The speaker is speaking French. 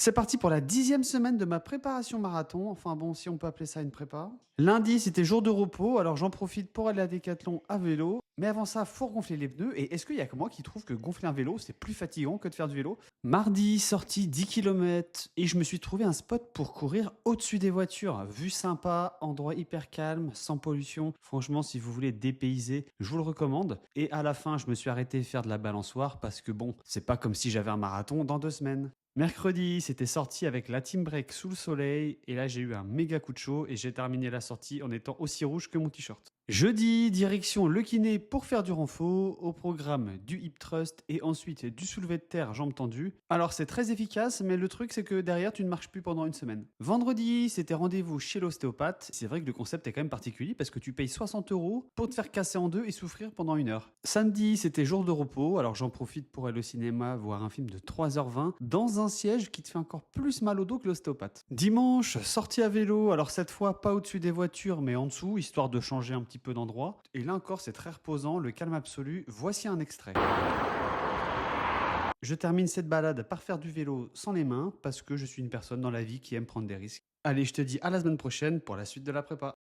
C'est parti pour la 10e semaine de ma préparation marathon, enfin bon, si on peut appeler ça une prépa. Lundi, c'était jour de repos, alors j'en profite pour aller à Décathlon à vélo. Mais avant ça, faut gonfler les pneus. Et est-ce qu'il y a que moi qui trouve que gonfler un vélo, c'est plus fatigant que de faire du vélo? Mardi, sortie 10 km et je me suis trouvé un spot pour courir au-dessus des voitures. Vue sympa, endroit hyper calme, sans pollution. Franchement, si vous voulez dépayser, je vous le recommande. Et à la fin, je me suis arrêté faire de la balançoire parce que bon, c'est pas comme si j'avais un marathon dans 2 semaines. Mercredi, c'était sorti avec la team break sous le soleil et là j'ai eu un méga coup de chaud et j'ai terminé la sortie en étant aussi rouge que mon t-shirt. Jeudi, direction le kiné pour faire du renfort, au programme du hip thrust et ensuite du soulevé de terre jambes tendues. Alors c'est très efficace mais le truc c'est que derrière tu ne marches plus pendant une semaine. Vendredi, c'était rendez-vous chez l'ostéopathe. C'est vrai que le concept est quand même particulier parce que tu payes 60 € pour te faire casser en deux et souffrir pendant 1 heure. Samedi, c'était jour de repos, alors j'en profite pour aller au cinéma voir un film de 3h20 dans un siège qui te fait encore plus mal au dos que l'ostéopathe. Dimanche, sortie à vélo, alors cette fois pas au-dessus des voitures mais en dessous, histoire de changer un petit peu d'endroit. Et là encore, c'est très reposant, le calme absolu. Voici un extrait. Je termine cette balade par faire du vélo sans les mains parce que je suis une personne dans la vie qui aime prendre des risques. Allez, je te dis à la semaine prochaine pour la suite de la prépa.